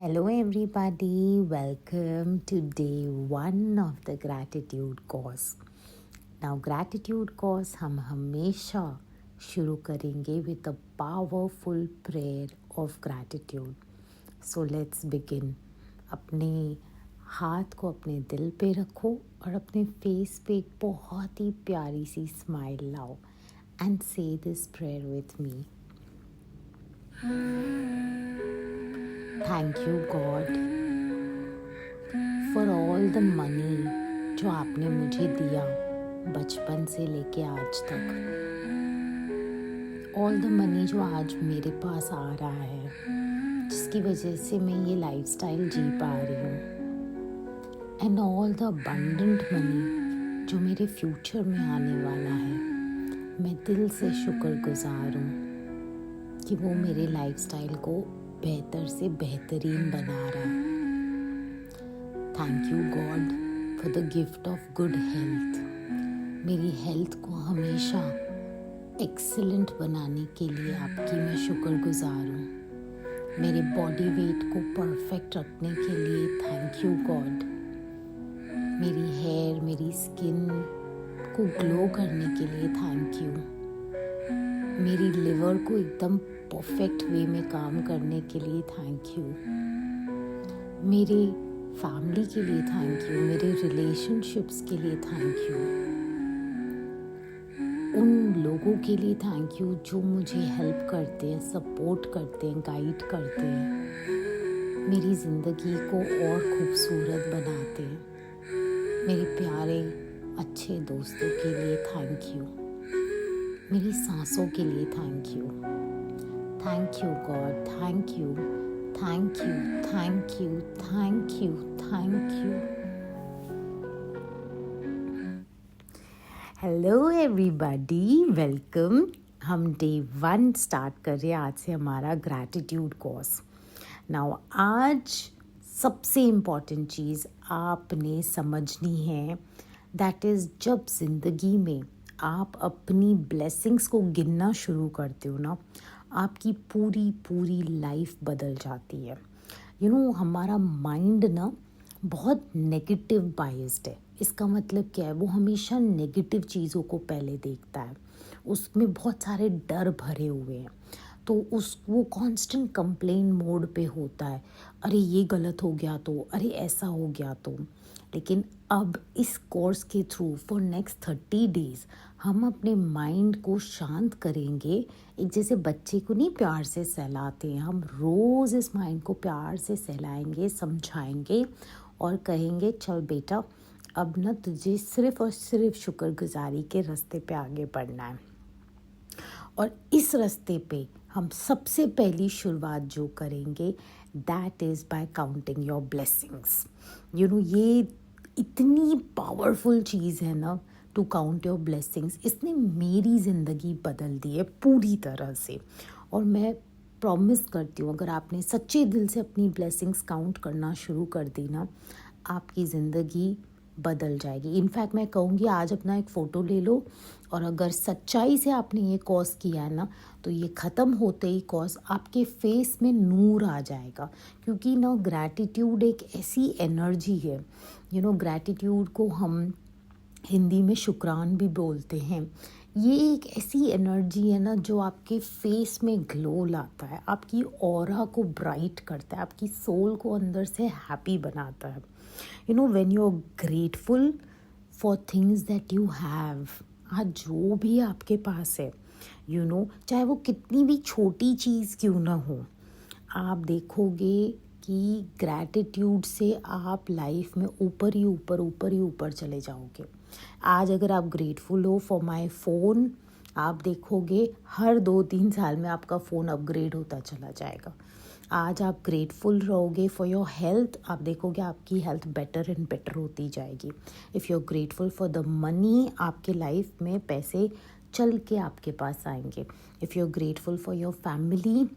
Hello, everybody. Welcome to day one of the gratitude course. Now, gratitude course हम हमेशा शुरू करेंगे with a powerful prayer of gratitude. So let's begin. अपने हाथ को अपने दिल पे रखो और अपने फेस पे एक बहुत ही प्यारी सी स्माइल लाओ and say this prayer with me. Thank you, God, for all the money जो आपने मुझे दिया बचपन से लेके आज तक. All the money जो आज मेरे पास आ रहा है, जिसकी वजह से मैं ये लाइफस्टाइल जी पा रही हूँ. And all the abundant money जो मेरे फ्यूचर में आने वाला है. मैं दिल से शुक्रगुजार हूँ कि वो मेरे लाइफस्टाइल को बेहतर से बेहतरीन बना रहा है. Thank you God for the gift of good health. मेरी हेल्थ को हमेशा एक्सीलेंट बनाने के लिए आपकी मैं शुक्रगुजार हूँ. मेरे बॉडी वेट को परफेक्ट रखने के लिए थैंक यू गॉड. मेरी हेयर, मेरी स्किन को ग्लो करने के लिए थैंक यू. मेरी लिवर को एकदम परफेक्ट वे में काम करने के लिए थैंक यू. मेरे फैमिली के लिए थैंक यू. मेरे रिलेशनशिप्स के लिए थैंक यू. उन लोगों के लिए थैंक यू जो मुझे हेल्प करते हैं, सपोर्ट करते हैं, गाइड करते हैं, मेरी ज़िंदगी को और खूबसूरत बनाते हैं. मेरे प्यारे अच्छे दोस्तों के लिए थैंक यू. मेरी सांसों के लिए thank you. Thank you God. Thank you, thank you, thank you, thank you, thank you. Hello everybody, welcome. हम डे 1 स्टार्ट कर रहे हैं आज से हमारा ग्रैटिट्यूड कोर्स. नाउ आज सबसे इम्पॉर्टेंट चीज़ आपने समझनी है, दैट इज़ जब ज़िंदगी में आप अपनी ब्लेसिंग्स को गिनना शुरू करते हो ना, आपकी पूरी पूरी लाइफ बदल जाती है. हमारा माइंड ना बहुत नेगेटिव बायस्ड है. इसका मतलब क्या है? वो हमेशा नेगेटिव चीज़ों को पहले देखता है. उसमें बहुत सारे डर भरे हुए हैं, तो वो कांस्टेंट कंप्लेन मोड पे होता है. अरे ये गलत हो गया तो, अरे ऐसा हो गया तो. लेकिन अब इस कोर्स के थ्रू फॉर नेक्स्ट 30 डेज़ हम अपने माइंड को शांत करेंगे. एक जैसे बच्चे को नहीं प्यार से सहलाते हैं, हम रोज़ इस माइंड को प्यार से सहलाएंगे, समझाएंगे और कहेंगे चल बेटा, अब ना तुझे सिर्फ़ और सिर्फ शुक्रगुजारी के रास्ते पे आगे बढ़ना है. और इस रास्ते पे हम सबसे पहली शुरुआत जो करेंगे that is by counting your blessings. ये इतनी पावरफुल चीज़ है ना, टू काउंट योर ब्लेसिंग्स. इसने मेरी ज़िंदगी बदल दी है पूरी तरह से. और मैं प्रॉमिस करती हूँ, अगर आपने सच्चे दिल से अपनी ब्लेसिंग्स काउंट करना शुरू कर दी ना, आपकी ज़िंदगी बदल जाएगी. इनफैक्ट मैं कहूँगी आज अपना एक फ़ोटो ले लो, और अगर सच्चाई से आपने ये कोर्स किया है ना, तो ये ख़त्म होते ही कोर्स आपके फेस में नूर आ जाएगा. क्योंकि ना ग्रैटिट्यूड एक ऐसी एनर्जी है. ग्रैटिट्यूड को हम हिंदी में शुक्रान भी बोलते हैं. ये एक ऐसी एनर्जी है ना जो आपके फेस में ग्लो लाता है, आपकी ऑरा को ब्राइट करता है, आपकी सोल को अंदर से हैप्पी बनाता है. When you are grateful for things that you have, आज जो भी आपके पास है, चाहे वो कितनी भी छोटी चीज़ क्यों ना हो, आप देखोगे कि ग्रैटिट्यूड से आप लाइफ में ऊपर ही ऊपर चले जाओगे. आज अगर आप ग्रेटफुल हो फॉर माई फ़ोन, आप देखोगे हर 2-3 साल में आपका फ़ोन अपग्रेड होता चला जाएगा. आज आप ग्रेटफुल रहोगे फॉर योर हेल्थ, आप देखोगे आपकी हेल्थ बेटर एंड बेटर होती जाएगी. If you are grateful for the money, आपके लाइफ में पैसे चल के आपके पास आएंगे. If you are grateful for your family,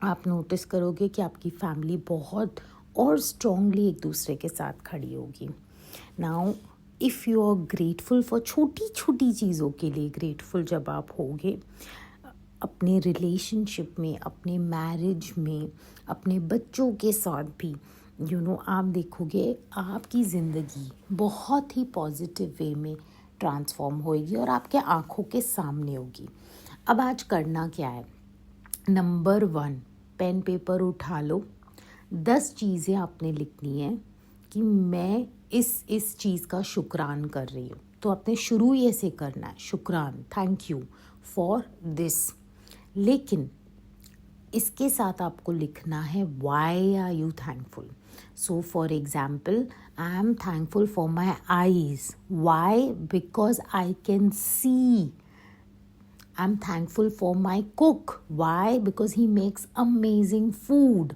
आप नोटिस करोगे कि आपकी फैमिली बहुत और स्ट्रॉन्गली एक दूसरे के साथ खड़ी होगी. Now if you are grateful for छोटी छोटी चीज़ों के लिए ग्रेटफुल जब आप होगे, अपने रिलेशनशिप में, अपने मैरिज में, अपने बच्चों के साथ भी आप देखोगे आपकी ज़िंदगी बहुत ही पॉजिटिव वे में ट्रांसफॉर्म होएगी और आपके आँखों के सामने होगी। अब आज करना क्या है? नंबर 1, पेन पेपर उठा लो। 10 चीज़ें आपने लिखनी है कि मैं इस चीज़ का शुक्रान कर रही हूँ। तो आपने शुरू ये से करना है, शुक्रान, थैंक यू फॉर दिस। लेकिन इसके साथ आपको लिखना है why are you thankful. So for example, I am thankful for my eyes. Why? Because I can see. I'm thankful for my cook. Why? Because he makes amazing food.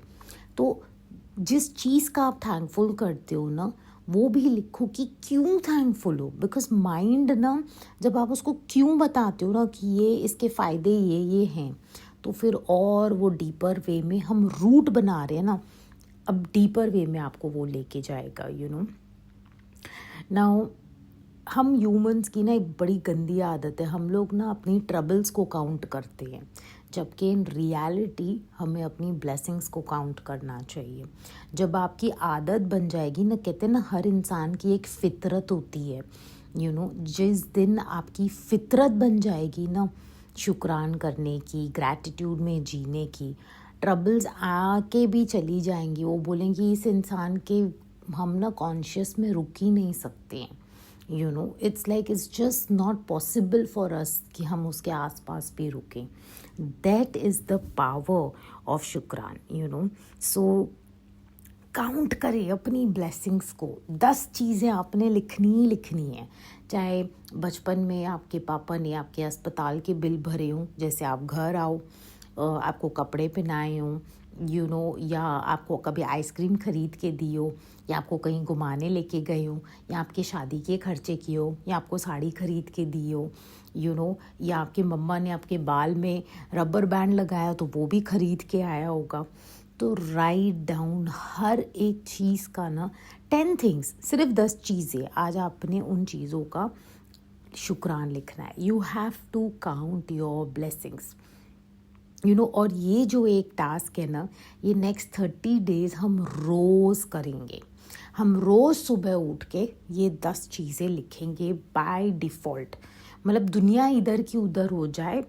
तो जिस चीज़ का आप थैंकफुल करते हो ना, वो भी लिखो कि क्यों थैंकफुल हो। बिकॉज माइंड ना, जब आप उसको क्यों बताते हो ना कि ये इसके फ़ायदे ये हैं, तो फिर और वो डीपर वे में हम रूट बना रहे हैं ना, अब डीपर वे में आपको वो लेके जाएगा। नाउ हम ह्यूमंस की ना एक बड़ी गंदी आदत है, हम लोग ना अपनी ट्रबल्स को काउंट करते हैं, जबकि इन रियलिटी हमें अपनी ब्लेसिंग्स को काउंट करना चाहिए। जब आपकी आदत बन जाएगी ना, कहते हैं ना हर इंसान की एक फितरत होती है, जिस दिन आपकी फितरत बन जाएगी ना शुक्रान करने की, ग्रैटिट्यूड में जीने की, ट्रबल्स आके भी चली जाएंगी। वो बोलेंगी इस इंसान के हम ना कॉन्शियस में रुक ही नहीं सकते हैं। It's like it's just not possible for us कि हम उसके आसपास भी रुकें। That is the power of शुक्रान। सो काउंट करें अपनी ब्लेसिंग्स को। 10 चीज़ें आपने लिखनी ही लिखनी है। चाहे बचपन में आपके पापा ने आपके अस्पताल के बिल भरे हों, जैसे आप घर आओ, आपको कपड़े पहनाए हों, या आपको कभी आइसक्रीम ख़रीद के दी हो, या आपको कहीं घुमाने लेके गए हो, या आपके शादी के खर्चे किए हो, या आपको साड़ी ख़रीद के दी हो, या आपके मम्मा ने आपके बाल में रबर बैंड लगाया तो वो भी ख़रीद के आया होगा। तो राइट डाउन हर एक चीज़ का ना 10 थिंग्स, सिर्फ 10 चीज़ें आज आपने उन चीज़ों का शुक्रान लिखना है। You have to count your blessings. और ये जो एक टास्क है ना, ये नेक्स्ट 30 डेज़ हम रोज़ करेंगे। हम रोज़ सुबह उठ के ये 10 चीज़ें लिखेंगे बाय डिफ़ॉल्ट। मतलब दुनिया इधर की उधर हो जाए,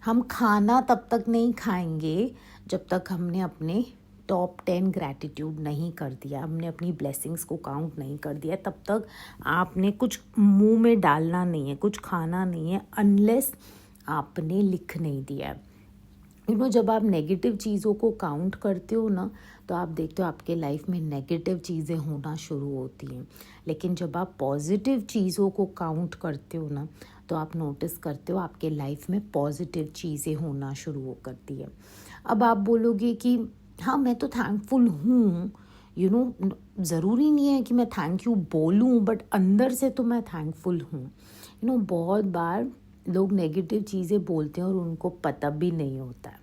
हम खाना तब तक नहीं खाएंगे जब तक हमने अपने टॉप 10 ग्रैटिट्यूड नहीं कर दिया, हमने अपनी ब्लेसिंग्स को काउंट नहीं कर दिया। तब तक आपने कुछ मुंह में डालना नहीं है, कुछ खाना नहीं है, अनलेस आपने लिख नहीं दिया है। जब आप नेगेटिव चीज़ों को काउंट करते हो ना, तो आप देखते हो आपके लाइफ में नेगेटिव चीज़ें होना शुरू होती हैं। लेकिन जब आप पॉजिटिव चीज़ों को काउंट करते हो ना, तो आप नोटिस करते हो आपके लाइफ में पॉजिटिव चीज़ें होना शुरू हो करती है। अब आप बोलोगे कि हाँ मैं तो थैंकफुल हूँ, ज़रूरी नहीं है कि मैं थैंक यू बोलूँ, बट अंदर से तो मैं थैंकफुल हूँ। बहुत बार लोग नेगेटिव चीज़ें बोलते हैं और उनको पता भी नहीं होता है।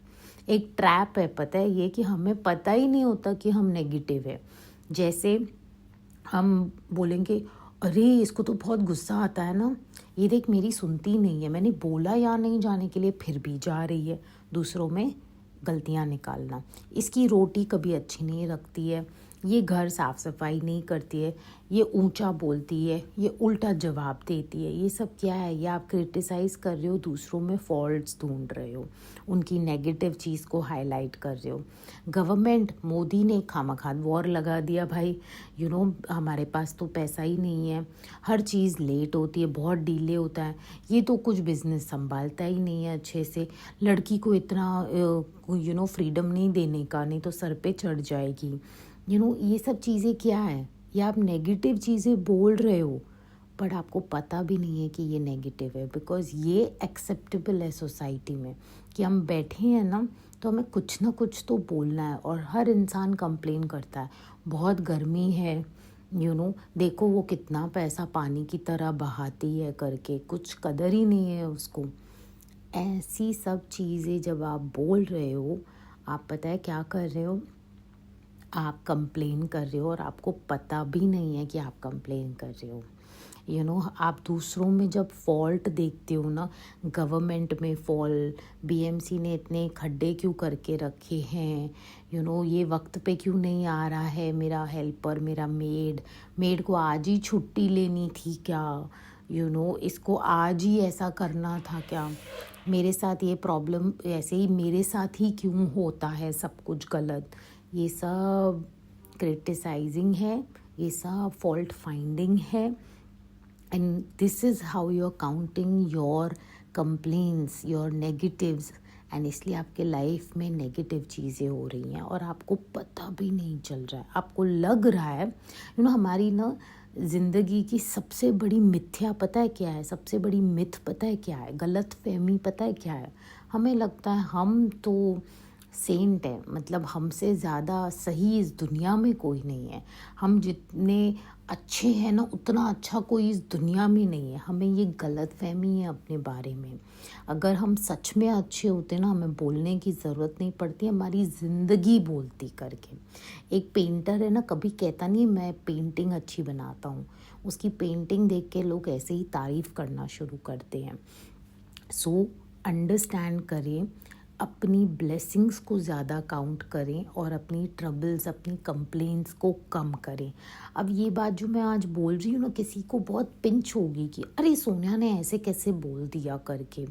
एक ट्रैप है, पता है ये, कि हमें पता ही नहीं होता कि हम नेगेटिव है। जैसे हम बोलेंगे अरे इसको तो बहुत गुस्सा आता है ना, ये देख मेरी सुनती नहीं है, मैंने बोला या नहीं जाने के लिए फिर भी जा रही है दूसरों में गलतियाँ निकालना, इसकी रोटी कभी अच्छी नहीं रखती है, ये घर साफ़ सफाई नहीं करती है, ये ऊंचा बोलती है, ये उल्टा जवाब देती है। ये सब क्या है? ये आप क्रिटिसाइज़ कर रहे हो, दूसरों में फॉल्ट्स ढूंढ रहे हो, उनकी नेगेटिव चीज़ को हाईलाइट कर रहे हो। गवर्नमेंट, मोदी ने खामखा वॉर लगा दिया भाई, हमारे पास तो पैसा ही नहीं है, हर चीज़ लेट होती है, बहुत डिले होता है, ये तो कुछ बिजनेस संभालता ही नहीं है अच्छे से, लड़की को इतना फ्रीडम नहीं देने का, नहीं तो सर पे चढ़ जाएगी। ये सब चीज़ें क्या है? ये आप नेगेटिव चीज़ें बोल रहे हो, बट आपको पता भी नहीं है कि ये नेगेटिव है। बिकॉज़ ये एक्सेप्टेबल है सोसाइटी में कि हम बैठे हैं ना, तो हमें कुछ ना कुछ तो बोलना है। और हर इंसान कंप्लेन करता है, बहुत गर्मी है, देखो वो कितना पैसा पानी की तरह बहाती है करके, कुछ कदर ही नहीं है उसको। ऐसी सब चीज़ें जब आप बोल रहे हो, आप पता है क्या कर रहे हो? आप कंप्लेन कर रहे हो और आपको पता भी नहीं है कि आप कंप्लेन कर रहे हो। आप दूसरों में जब फॉल्ट देखते हो ना, गवर्नमेंट में फॉल्ट, बीएमसी ने इतने खड्डे क्यों करके रखे हैं, ये वक्त पे क्यों नहीं आ रहा है मेरा हेल्पर, मेरा मेड को आज ही छुट्टी लेनी थी क्या, इसको आज ही ऐसा करना था क्या, मेरे साथ ये प्रॉब्लम ऐसे ही मेरे साथ ही क्यों होता है सब कुछ गलत, ये सब क्रिटिसाइजिंग है, ये सब फॉल्ट फाइंडिंग है। And this is how you are counting your complaints, your negatives, and इसलिए आपके लाइफ में नेगेटिव चीज़ें हो रही हैं और आपको पता भी नहीं चल रहा है, आपको लग रहा है हमारी ना ज़िंदगी की सबसे बड़ी मिथ्या पता है क्या है, सबसे बड़ी मिथ पता है क्या है, गलत फहमी पता है क्या है, हमें लगता है हम तो सेंट है, मतलब हमसे ज़्यादा सही इस दुनिया में कोई नहीं है, हम जितने अच्छे हैं ना उतना अच्छा कोई इस दुनिया में नहीं है, हमें ये गलत फहमी है अपने बारे में। अगर हम सच में अच्छे होते ना, हमें बोलने की ज़रूरत नहीं पड़ती, हमारी ज़िंदगी बोलती करके। एक पेंटर है ना, कभी कहता नहीं मैं पेंटिंग अच्छी बनाता हूँ, उसकी पेंटिंग देख के लोग ऐसे ही तारीफ़ करना शुरू करते हैं। सो अंडरस्टैंड करें, अपनी ब्लेसिंग्स को ज़्यादा काउंट करें और अपनी ट्रबल्स, अपनी कंप्लेंट्स को कम करें। अब ये बात जो मैं आज बोल रही हूँ ना, किसी को बहुत पिंच होगी कि अरे सोनिया ने ऐसे कैसे बोल दिया करके,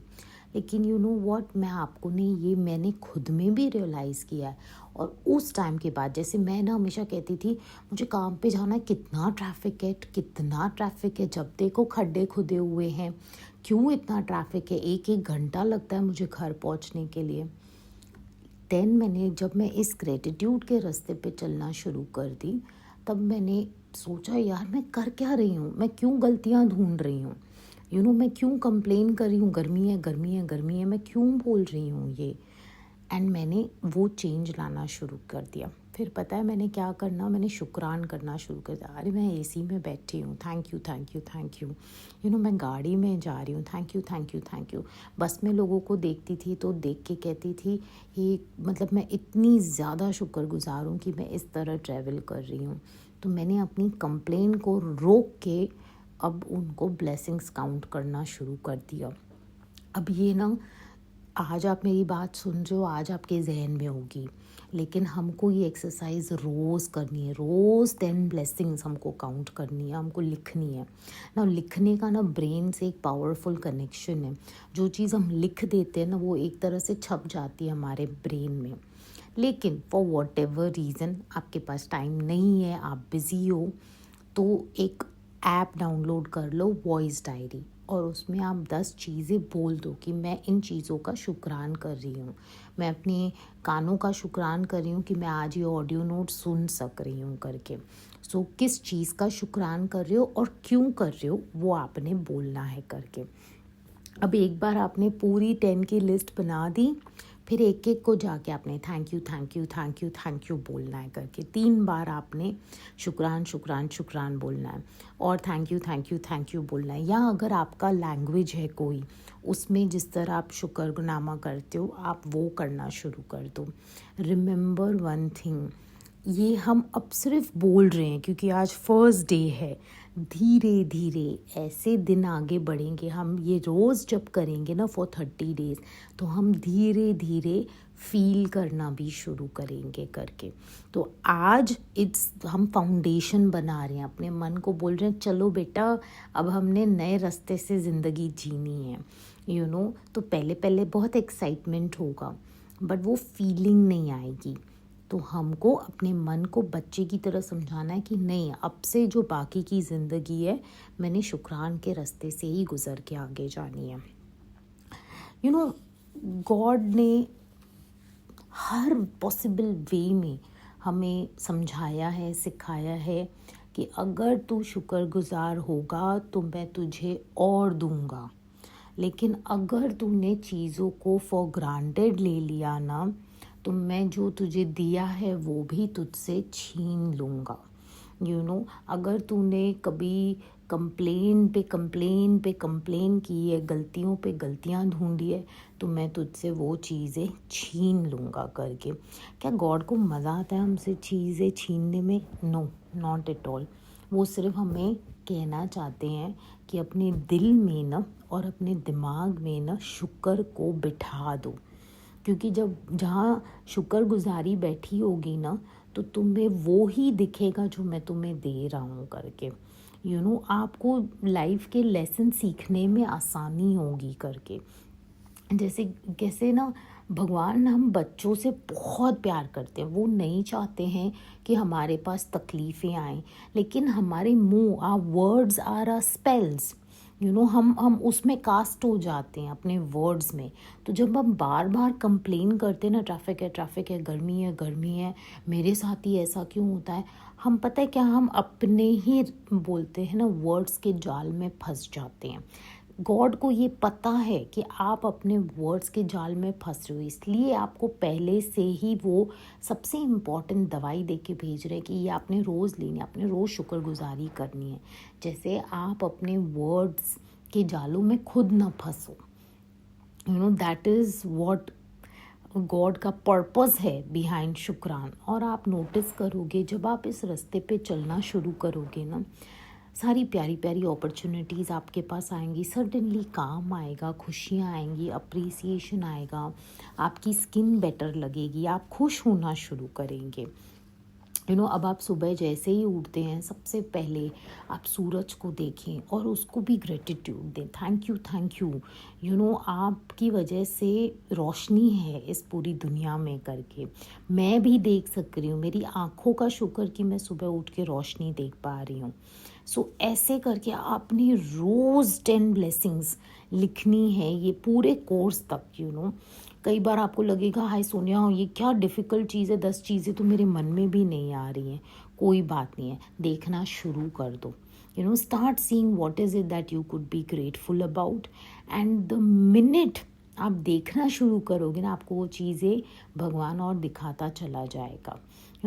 लेकिन यू नो व्हाट, मैंने खुद में भी रियलाइज़ किया है। और उस टाइम के बाद, जैसे मैं ना हमेशा कहती थी मुझे काम पे जाना है, कितना ट्रैफिक है, जब देखो खड्डे खुदे हुए हैं, क्यों इतना ट्रैफिक है, एक एक घंटा लगता है मुझे घर पहुंचने के लिए। जब मैं इस ग्रेटिट्यूड के रास्ते पे चलना शुरू कर दी, तब मैंने सोचा यार मैं कर क्या रही हूँ, मैं क्यों गलतियाँ ढूंढ रही हूँ, मैं क्यों कंप्लेन कर रही हूँ, गर्मी है, मैं क्यों बोल रही हूँ ये। एंड मैंने वो चेंज लाना शुरू कर दिया। फिर पता है मैंने क्या करना, मैंने शुक्रान करना शुरू कर दिया, अरे मैं एसी में बैठी हूँ, थैंक यू, मैं गाड़ी में जा रही हूँ, थैंक यू। बस में लोगों को देखती थी तो देख के कहती थी ये, मतलब मैं इतनी ज़्यादा शुक्रगुजार हूँ कि मैं इस तरह ट्रैवल कर रही हूँ। तो मैंने अपनी कंप्लेन को रोक के अब उनको ब्लेसिंग्स काउंट करना शुरू कर दिया। अब ये ना, आज आप मेरी बात सुन रहे हो, आज आपके जहन में होगी, लेकिन हमको ये एक्सरसाइज रोज़ करनी है, रोज़ 10 ब्लेसिंग्स हमको काउंट करनी है, हमको लिखनी है ना। लिखने का ना ब्रेन से एक पावरफुल कनेक्शन है, जो चीज़ हम लिख देते हैं ना वो एक तरह से छप जाती है हमारे ब्रेन में। लेकिन फॉर वॉट एवर रीज़न आपके पास टाइम नहीं है, आप बिज़ी हो, तो एक ऐप डाउनलोड कर लो, वॉइस डायरी, और उसमें आप 10 चीज़ें बोल दो कि मैं इन चीज़ों का शुक्रान कर रही हूँ, मैं अपने कानों का शुक्रान कर रही हूँ कि मैं आज ये ऑडियो नोट सुन सक रही हूँ करके। सो किस चीज़ का शुक्रान कर रहे हो और क्यों कर रहे हो वो आपने बोलना है करके। अब एक बार आपने पूरी 10 की लिस्ट बना दी, फिर एक एक को जाके आपने थैंक यू बोलना है करके 3 बार आपने शुक्रान बोलना है और थैंक यू बोलना है। या अगर आपका लैंग्वेज है कोई, उसमें जिस तरह आप शुक्रनामा करते हो आप वो करना शुरू कर दो। रिमेंबर वन थिंग, ये हम अब सिर्फ बोल रहे हैं क्योंकि आज फर्स्ट डे है, धीरे धीरे ऐसे दिन आगे बढ़ेंगे, हम ये रोज़ जब करेंगे ना फॉर 30 डेज़, तो हम धीरे धीरे फील करना भी शुरू करेंगे करके। तो आज हम फाउंडेशन बना रहे हैं, अपने मन को बोल रहे हैं चलो बेटा अब हमने नए रास्ते से ज़िंदगी जीनी है, तो पहले पहले बहुत एक्साइटमेंट होगा, बट वो फीलिंग नहीं आएगी। तो हमको अपने मन को बच्चे की तरह समझाना है कि नहीं, अब से जो बाकी की ज़िंदगी है मैंने शुक्रान के रास्ते से ही गुज़र के आगे जानी है। गॉड ने हर पॉसिबल वे में हमें समझाया है, सिखाया है कि अगर तू शुक्रगुजार होगा तो मैं तुझे और दूंगा, लेकिन अगर तूने चीज़ों को फॉर ग्रांटेड ले लिया ना, तो मैं जो तुझे दिया है वो भी तुझसे छीन लूँगा। अगर तूने कभी कंप्लेन पे कंप्लेन की है, गलतियों पे गलतियाँ ढूंढी है, तो मैं तुझसे वो चीज़ें छीन लूँगा करके। क्या गॉड को मज़ा आता है हमसे चीज़ें छीनने में? No, not at all. वो सिर्फ हमें कहना चाहते हैं कि अपने दिल में ना और अपने दिमाग में ना शुक्र को बिठा दो, क्योंकि जब जहाँ शुक्रगुजारी बैठी होगी ना तो तुम्हें वो ही दिखेगा जो मैं तुम्हें दे रहा हूँ करके। आपको लाइफ के लेसन सीखने में आसानी होगी करके। जैसे कैसे ना भगवान हम बच्चों से बहुत प्यार करते हैं, वो नहीं चाहते हैं कि हमारे पास तकलीफ़ें आएँ, लेकिन हमारे मुंह वर्ड्स आर स्पेल्स। हम उसमें कास्ट हो जाते हैं अपने वर्ड्स में। तो जब हम बार बार कंप्लेन करते हैं ना, ट्रैफिक है, गर्मी है, मेरे साथ ही ऐसा क्यों होता है, हम पता है क्या, हम अपने ही बोलते हैं ना वर्ड्स के जाल में फंस जाते हैं। गॉड को ये पता है कि आप अपने वर्ड्स के जाल में फंस रहे हो, इसलिए आपको पहले से ही वो सबसे इम्पॉर्टेंट दवाई दे के भेज रहे हैं कि ये आपने रोज़ लेनी है, आपने रोज़ शुक्रगुजारी करनी है। जैसे आप अपने वर्ड्स के जालों में खुद ना फंसो। दैट इज़ व्हाट गॉड का पर्पस है बिहाइंड शुक्रान। और आप नोटिस करोगे जब आप इस रास्ते पे चलना शुरू करोगे ना, सारी प्यारी प्यारी अपॉर्चुनिटीज़ आपके पास आएंगी, सडनली काम आएगा, खुशियाँ आएंगी, अप्रिसिएशन आएगा, आपकी स्किन बेटर लगेगी, आप खुश होना शुरू करेंगे। अब आप सुबह जैसे ही उठते हैं सबसे पहले आप सूरज को देखें और उसको भी ग्रेटिट्यूड दें, थैंक यू आपकी वजह से रोशनी है इस पूरी दुनिया में करके। मैं भी देख सक रही हूँ, मेरी आँखों का शुक्र कि मैं सुबह उठ के रोशनी देख पा रही हूँ। सो ऐसे करके आपने रोज़ 10 ब्लेसिंग्स लिखनी है ये पूरे कोर्स तक। कई बार आपको लगेगा हाय सोनिया ये क्या डिफ़िकल्ट चीज़ है, 10 चीज़ें तो मेरे मन में भी नहीं आ रही हैं। कोई बात नहीं है, देखना शुरू कर दो। Start seeing what is it that you could be grateful about, and the minute आप देखना शुरू करोगे ना, आपको वो चीज़ें भगवान और दिखाता चला जाएगा।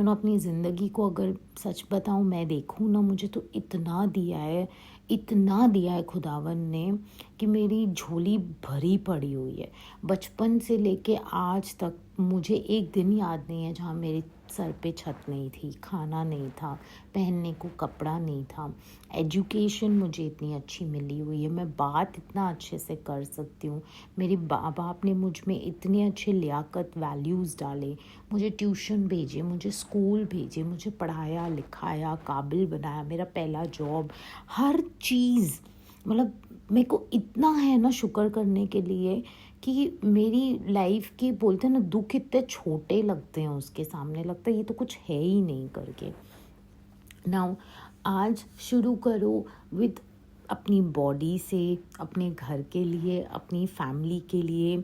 अपनी ज़िंदगी को अगर सच बताऊँ, मैं देखूँ ना, मुझे तो इतना दिया है खुदावन ने कि मेरी झोली भरी पड़ी हुई है। बचपन से लेके आज तक मुझे एक दिन याद नहीं है जहाँ मेरे सर पे छत नहीं थी, खाना नहीं था, पहनने को कपड़ा नहीं था। एजुकेशन मुझे इतनी अच्छी मिली हुई है, मैं बात इतना अच्छे से कर सकती हूँ। मेरे बाप ने मुझ में इतने अच्छे लियाकत वैल्यूज़ डाले, मुझे ट्यूशन भेजे, मुझे स्कूल भेजे, मुझे पढ़ाया लिखाया, काबिल बनाया, मेरा पहला जॉब, हर चीज़। मतलब मेरे को इतना है ना शुक्र करने के लिए कि मेरी लाइफ के बोलते हैं ना दुख इतने छोटे लगते हैं उसके सामने, लगता है ये तो कुछ है ही नहीं करके। नाउ आज शुरू करो विद अपनी बॉडी से, अपने घर के लिए, अपनी फैमिली के लिए।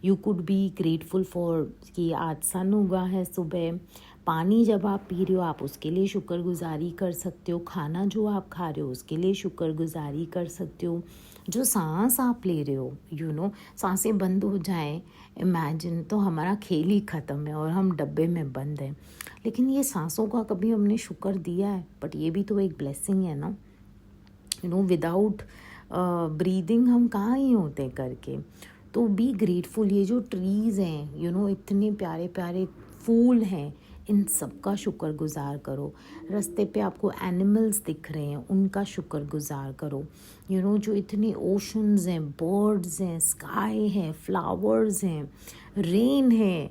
You could be grateful for कि आज सन उगा है सुबह, पानी जब आप पी रहे हो आप उसके लिए शुक्रगुजारी कर सकते हो, खाना जो आप खा रहे हो उसके लिए शुक्रगुजारी कर सकते हो, जो सांस आप ले रहे हो सांसें बंद हो जाएं इमेजिन, तो हमारा खेल ही ख़त्म है और हम डब्बे में बंद हैं। लेकिन ये सांसों का कभी हमने शुक्र दिया है? बट ये भी तो एक ब्लेसिंग है ना। विदाउट ब्रीदिंग हम कहाँ ही होते करके। तो बी ग्रेटफुल। ये जो ट्रीज़ हैं इतने प्यारे प्यारे फूल हैं, इन सब का शुक्रगुजार करो। रास्ते पे आपको एनिमल्स दिख रहे हैं, उनका शुक्रगुजार करो। जो इतने ओशंस हैं, बर्ड्स हैं, स्काई है, फ्लावर्स हैं, रेन है,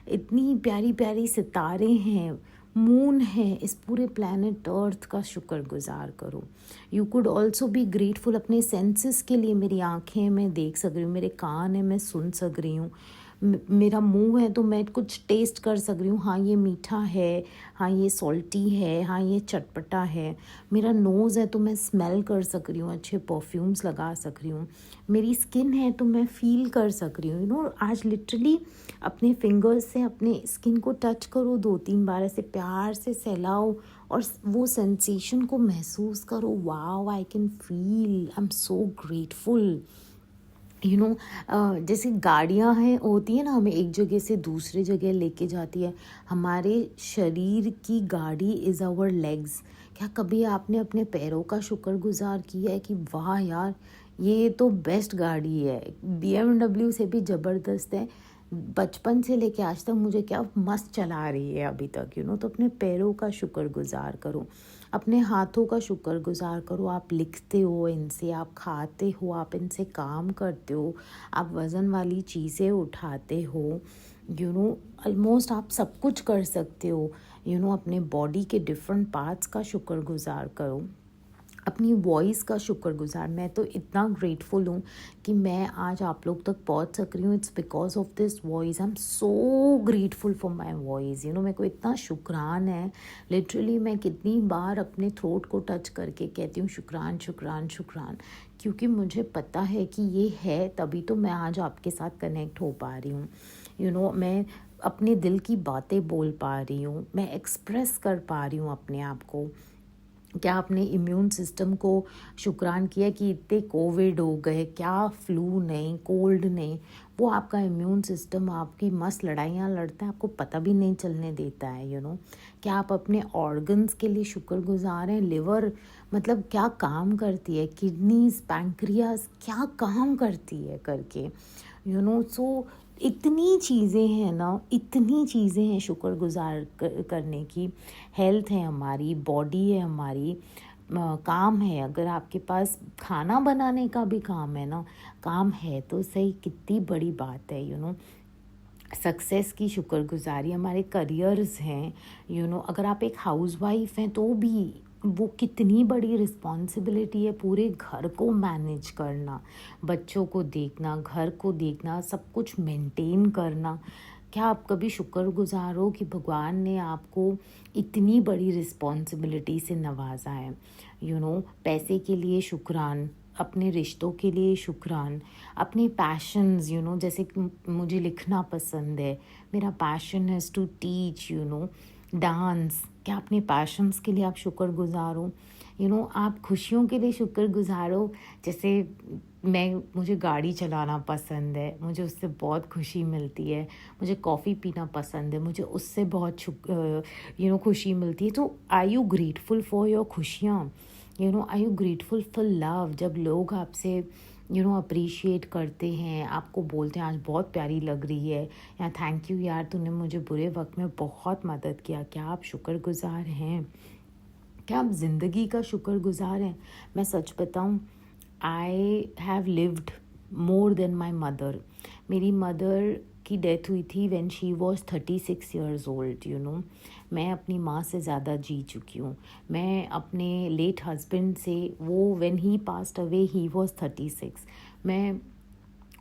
इतनी प्यारी प्यारी सितारे हैं, मून है, इस पूरे प्लैनेट अर्थ का शुक्रगुजार करो। You could also be grateful अपने सेंसेस के लिए। मेरी आँखें हैं, मैं देख सक रही हूँ, मेरे कान हैं, मैं सुन सक रही हूँ, मेरा मुंह है तो मैं कुछ टेस्ट कर सक रही हूँ, हाँ ये मीठा है, हाँ ये सॉल्टी है, हाँ ये चटपटा है। मेरा नोज़ है तो मैं स्मेल कर सक रही हूँ, अच्छे परफ्यूम्स लगा सक रही हूँ। मेरी स्किन है तो मैं फील कर सक रही हूँ। आज लिटरली अपने फिंगर्स से अपने स्किन को टच करो 2-3 बार, ऐसे प्यार से सहलाओ और वो सेंसेशन को महसूस करो। Wow, I can feel, I am so grateful. जैसे गाड़ियाँ हैं होती है ना, हमें एक जगह से दूसरे जगह लेके जाती है, हमारे शरीर की गाड़ी इज़ आवर लेग्स। क्या कभी आपने अपने पैरों का शुक्रगुजार किया है कि वाह यार ये तो बेस्ट गाड़ी है, BMW से भी ज़बरदस्त है, बचपन से लेके आज तक मुझे क्या मस्त चला रही है अभी तक, तो अपने पैरों का शुक्रगुजार करो, अपने हाथों का शुक्रगुजार करो। आप लिखते हो इनसे, आप खाते हो, आप इनसे काम करते हो, आप वज़न वाली चीज़ें उठाते हो, ऑलमोस्ट आप सब कुछ कर सकते हो। अपने बॉडी के डिफरेंट पार्ट्स का शुक्रगुजार करो, अपनी वॉइस का शुक्रगुजार। मैं तो इतना ग्रेटफुल हूँ कि मैं आज आप लोग तक पहुँच सक रही हूँ। It's because of this voice. I am so grateful for my voice. मेरे को इतना शुक्रान है। लिटरली मैं कितनी बार अपने थ्रोट को टच करके कहती हूँ शुक्रान शुक्रान शुक्रान, क्योंकि मुझे पता है कि ये है, तभी तो मैं आज आपके साथ कनेक्ट हो पा रही हूँ। मैं अपने दिल की बातें बोल पा रही हूँ, मैं एक्सप्रेस कर पा रही हूँ अपने आप को। क्या आपने इम्यून सिस्टम को शुक्रान किया कि इतने कोविड हो गए, क्या फ्लू नहीं, कोल्ड नहीं, वो आपका इम्यून सिस्टम आपकी मस्त लड़ाइयाँ लड़ता है, आपको पता भी नहीं चलने देता है। क्या आप अपने ऑर्गन्स के लिए शुक्रगुजार हैं? लिवर मतलब क्या काम करती है, किडनीज, पैंक्रियाज क्या काम करती है करके, सो इतनी चीज़ें हैं ना, इतनी चीज़ें हैं शुक्रगुजार करने की। हेल्थ है हमारी, बॉडी है हमारी, काम है। अगर आपके पास खाना बनाने का भी काम है ना, काम है तो सही, कितनी बड़ी बात है। सक्सेस की शुक्रगुजारी, हमारे करियर्स हैं। अगर आप एक हाउसवाइफ हैं तो भी वो कितनी बड़ी रिस्पॉन्सिबिलिटी है, पूरे घर को मैनेज करना, बच्चों को देखना, घर को देखना, सब कुछ मेंटेन करना। क्या आप कभी शुक्रगुजार हो कि भगवान ने आपको इतनी बड़ी रिस्पॉन्सिबिलिटी से नवाजा है? पैसे के लिए शुक्रान, अपने रिश्तों के लिए शुक्रान, अपने पैशंस, जैसे कि मुझे लिखना पसंद है, मेरा पैशन है टू टीच, डांस। क्या अपने पैशंस के लिए आप शुक्रगुजार हो? आप खुशियों के लिए शुक्रगुजार हो। जैसे मुझे गाड़ी चलाना पसंद है, मुझे उससे बहुत खुशी मिलती है। मुझे कॉफ़ी पीना पसंद है, मुझे उससे बहुत खुशी मिलती है। तो are you grateful for your खुशियाँ? Are you grateful for love? जब लोग आपसे अप्रिशिएट करते हैं, आपको बोलते हैं आज बहुत प्यारी लग रही है, या थैंक यू यार तूने मुझे बुरे वक्त में बहुत मदद किया, क्या आप शुक्रगुजार हैं? क्या आप ज़िंदगी का शुक्रगुजार हैं? मैं सच बताऊं, I have lived more than my mother. मेरी मदर की डेथ हुई थी when she was 36 years old. मैं अपनी माँ से ज़्यादा जी चुकी हूँ। मैं अपने लेट हस्बैंड से, वो when he passed away he was 36, मैं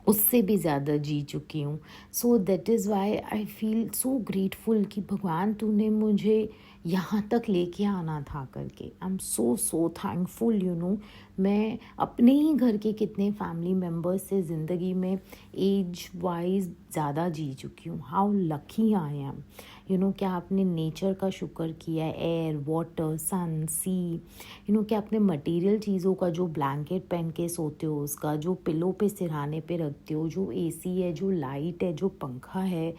उससे भी ज़्यादा जी चुकी हूँ। So that is why I feel so grateful कि भगवान तूने मुझे यहाँ तक लेके आना था करके। I am so thankful. मैं अपने ही घर के कितने फैमिली मेम्बर्स से ज़िंदगी में एज वाइज ज़्यादा जी चुकी हूँ। How lucky I am. क्या आपने नेचर का शुक्र किया है? एयर, वाटर, सन, सी। क्या आपने मटेरियल चीज़ों का, जो ब्लैंकेट पहन के सोते हो उसका, जो पिलो पे सिरहाने पे रखते हो, जो एसी है, जो लाइट है, जो पंखा है,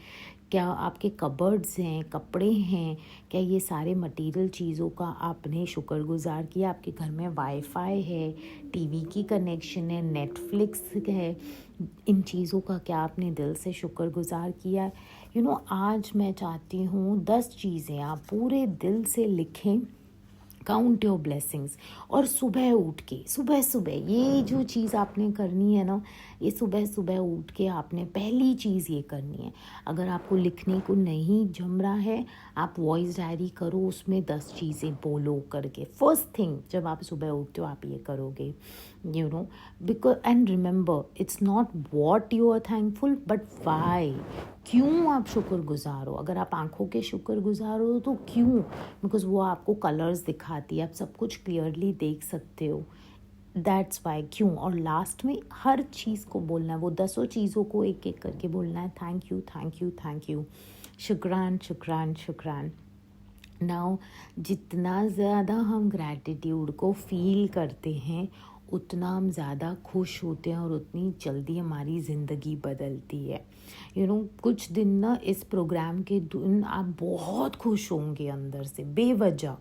क्या आपके कबर्ड्स हैं, कपड़े हैं, क्या ये सारे मटेरियल चीज़ों का आपने शुक्रगुजार किया? आपके घर में वाईफाई है, टीवी की कनेक्शन है, नेटफ्लिक्स है, इन चीज़ों का क्या आपने दिल से शुक्रगुजार किया? आज मैं चाहती हूँ 10 चीज़ें आप पूरे दिल से लिखें, काउंट योर ब्लेसिंग्स। और सुबह उठ के, सुबह ये जो चीज़ आपने करनी है ना, ये सुबह उठ के आपने पहली चीज़ ये करनी है। अगर आपको लिखने को नहीं जम रहा है, आप वॉइस डायरी करो, उसमें 10 चीज़ें बोलो करके। फर्स्ट थिंग जब आप सुबह उठते हो आप ये करोगे, because and remember it's not what you are thankful but why. क्यों आप शुक्रगुजार हो? अगर आप आंखों के शुक्रगुजार हो तो क्यों? बिकॉज वो आपको कलर्स दिखाती है, आप सब कुछ क्लियरली देख सकते हो। दैट्स वाई, क्यों। और लास्ट में हर चीज़ को बोलना है, वो 10 चीज़ों को एक एक करके बोलना है। Thank you thank you thank you, शुक्रान शुक्रान शुक्रान। नाउ जितना ज़्यादा हम ग्रैटिट्यूड को फील करते हैं उतना हम ज़्यादा खुश होते हैं और उतनी जल्दी हमारी ज़िंदगी बदलती है। कुछ दिन ना इस प्रोग्राम के दिन आप बहुत खुश होंगे अंदर से बेवजह,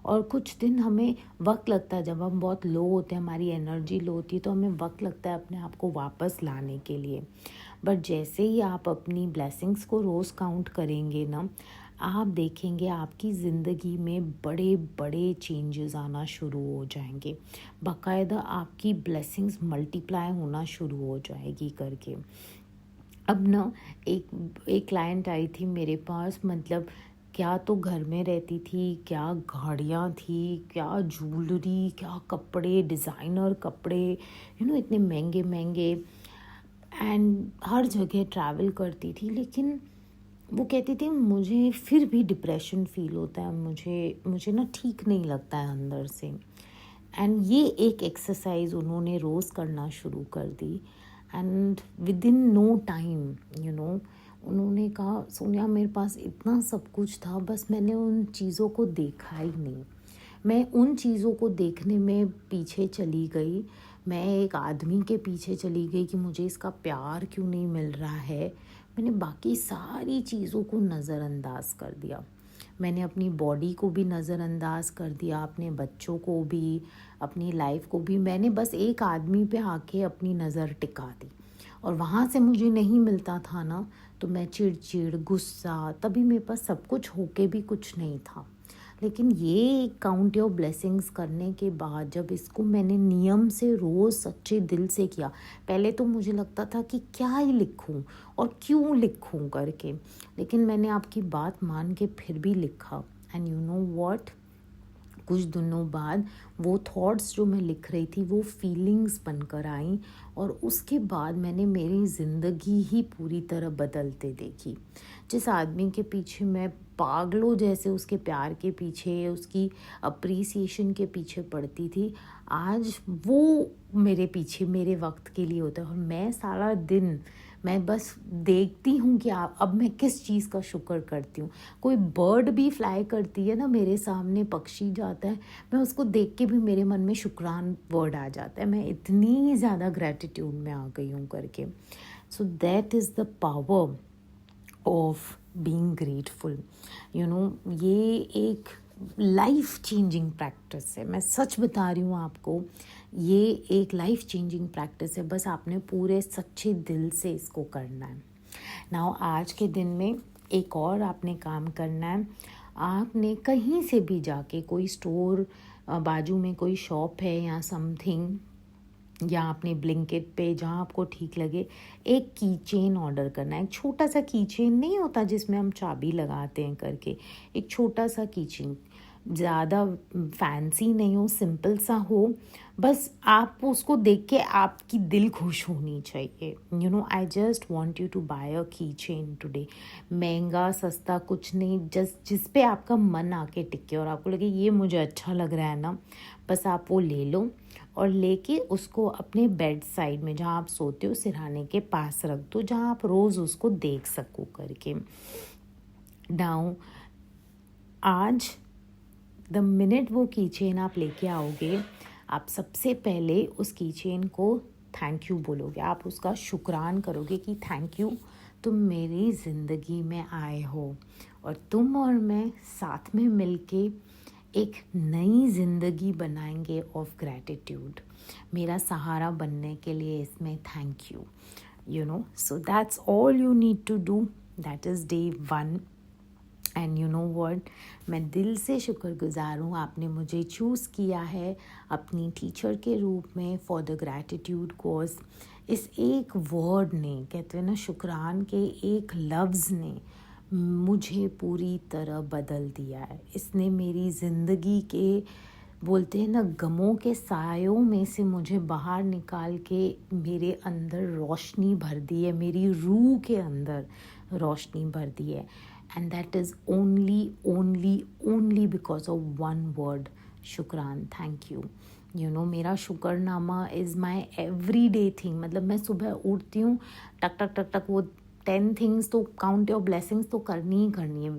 और कुछ दिन हमें वक्त लगता है, जब हम बहुत लो होते हैं, हमारी एनर्जी लो होती है, तो हमें वक्त लगता है अपने आप को वापस लाने के लिए। बट जैसे ही आप अपनी ब्लेसिंग्स को रोज़ काउंट करेंगे ना, आप देखेंगे आपकी ज़िंदगी में बड़े बड़े चेंजेस आना शुरू हो जाएंगे, बाकायदा आपकी ब्लेसिंग्स मल्टीप्लाई होना शुरू हो जाएगी करके। अब ना एक क्लाइंट आई थी मेरे पास, मतलब क्या तो घर में रहती थी, क्या गाड़ियाँ थी, क्या ज्वेलरी, क्या कपड़े, डिज़ाइनर कपड़े, इतने महंगे महंगे, एंड हर जगह ट्रैवल करती थी। लेकिन वो कहती थी मुझे फिर भी डिप्रेशन फील होता है, मुझे ना ठीक नहीं लगता है अंदर से। एंड ये एक एक्सरसाइज उन्होंने रोज़ करना शुरू कर दी, and within no time उन्होंने कहा सोनिया मेरे पास इतना सब कुछ था, बस मैंने उन चीज़ों को देखा ही नहीं। मैं उन चीज़ों को देखने में पीछे चली गई, मैं एक आदमी के पीछे चली गई कि मुझे इसका प्यार क्यों नहीं मिल रहा है। मैंने बाकी सारी चीज़ों को नज़रअंदाज कर दिया, मैंने अपनी बॉडी को भी नज़रअंदाज कर दिया, अपने बच्चों को भी, अपनी लाइफ को भी। मैंने बस एक आदमी पे आके अपनी नज़र टिका दी, और वहाँ से मुझे नहीं मिलता था ना, तो मैं चिड़चिड़, गुस्सा, तभी मेरे पास सब कुछ होके भी कुछ नहीं था। लेकिन ये काउंट योर ब्लेसिंग्स करने के बाद जब इसको मैंने नियम से रोज़ सच्चे दिल से किया, पहले तो मुझे लगता था कि क्या ही लिखूं और क्यों लिखूं करके, लेकिन मैंने आपकी बात मान के फिर भी लिखा। एंड यू नो व्हाट, कुछ दिनों बाद वो थॉट्स जो मैं लिख रही थी वो फीलिंग्स बनकर आई, और उसके बाद मैंने मेरी ज़िंदगी ही पूरी तरह बदलते देखी। जिस आदमी के पीछे मैं पागलों जैसे उसके प्यार के पीछे, उसकी अप्रिसिएशन के पीछे पड़ती थी, आज वो मेरे पीछे मेरे वक्त के लिए होता है। और मैं सारा दिन मैं बस देखती हूँ कि अब मैं किस चीज़ का शुक्र करती हूँ। कोई बर्ड भी फ्लाई करती है ना मेरे सामने, पक्षी जाता है, मैं उसको देख के भी मेरे मन में शुक्रान वर्ड आ जाता है, मैं इतनी ज़्यादा ग्रैटिट्यूड में आ गई हूँ करके। So that is the power of being grateful. ये एक लाइफ चेंजिंग प्रैक्टिस है, मैं सच बता रही हूँ आपको, ये एक लाइफ चेंजिंग प्रैक्टिस है, बस आपने पूरे सच्चे दिल से इसको करना है। नाउ आज के दिन में एक और आपने काम करना है, आपने कहीं से भी जाके, कोई स्टोर बाजू में कोई शॉप है या समथिंग, या अपने ब्लिंकिट पे जहाँ आपको ठीक लगे, एक की चेन ऑर्डर करना है। एक छोटा सा की चेन नहीं होता जिसमें हम चाबी लगाते हैं करके, एक छोटा सा की चेन, ज़्यादा फैंसी नहीं हो, सिंपल सा हो, बस आप उसको देख के आपकी दिल खुश होनी चाहिए। I just want you to buy a key chain today. महंगा सस्ता कुछ नहीं, जस्ट जिस पे आपका मन आके टिके और आपको लगे ये मुझे अच्छा लग रहा है ना, बस आप वो ले लो और लेके उसको अपने बेड साइड में जहाँ आप सोते हो सिरहाने के पास रख दो, जहाँ आप रोज़ उसको देख सको करके। नाउ आज द मिनट वो की चेन आप लेके आओगे, आप सबसे पहले उस की चेन को थैंक यू बोलोगे, आप उसका शुक्रान करोगे कि थैंक यू, तुम मेरी ज़िंदगी में आए हो और तुम और मैं साथ में मिलके एक नई ज़िंदगी बनाएंगे ऑफ ग्रैटिट्यूड। मेरा सहारा बनने के लिए इसमें thank you. So that's all you need to do, that is day 1। And you know what, मैं दिल से शुक्रगुजार हूँ, आपने मुझे चूज़ किया है अपनी टीचर के रूप में फॉर द ग्रैटिट्यूड कोर्स। इस एक वर्ड ने, कहते हैं ना, शुक्रान के एक लफ्ज़ ने मुझे पूरी तरह बदल दिया है। इसने मेरी ज़िंदगी के, बोलते हैं ना, गमों के सायों में से मुझे बाहर निकाल के मेरे अंदर रोशनी भर दी है, मेरी रूह के अंदर रोशनी भर दी है। And that is only because of one word, शुक्रान, थैंक यू। मेरा शुक्रनामा is my everyday thing. मतलब मैं सुबह उठती हूँ, टक टक टक टक, वो 10 थिंग्स तो, काउंट योर ब्लेसिंग्स तो करनी ही करनी है।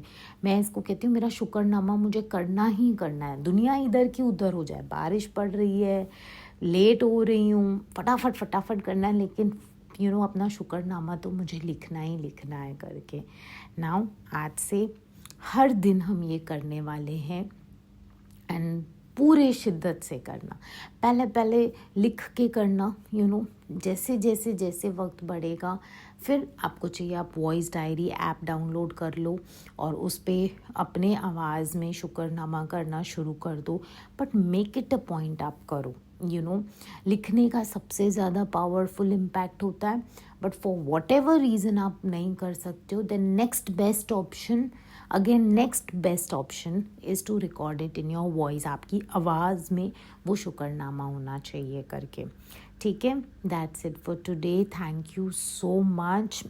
मैं इसको कहती हूँ मेरा शुक्रनामा मुझे करना ही करना है। दुनिया इधर की उधर हो जाए, बारिश पड़ रही है, लेट हो रही हूँ, फटाफट करना है, लेकिन अपना शुक्रनामा तो मुझे लिखना ही लिखना है करके। नाउ आज से हर दिन हम ये करने वाले हैं, एंड पूरे शिद्दत से करना। पहले लिख के करना, जैसे जैसे वक्त बढ़ेगा फिर आपको चाहिए आप वॉइस डायरी ऐप डाउनलोड कर लो और उस पर अपने आवाज़ में शुक्रनामा करना शुरू कर दो, but make it a point आप करो। लिखने का सबसे ज़्यादा पावरफुल इम्पैक्ट होता है, but for whatever reason आप नहीं कर सकते हो, then next best option is to record it in your voice. आपकी आवाज़ में वो शुक्रनामा होना चाहिए करके। ठीक है, that's it for today. Thank you so much.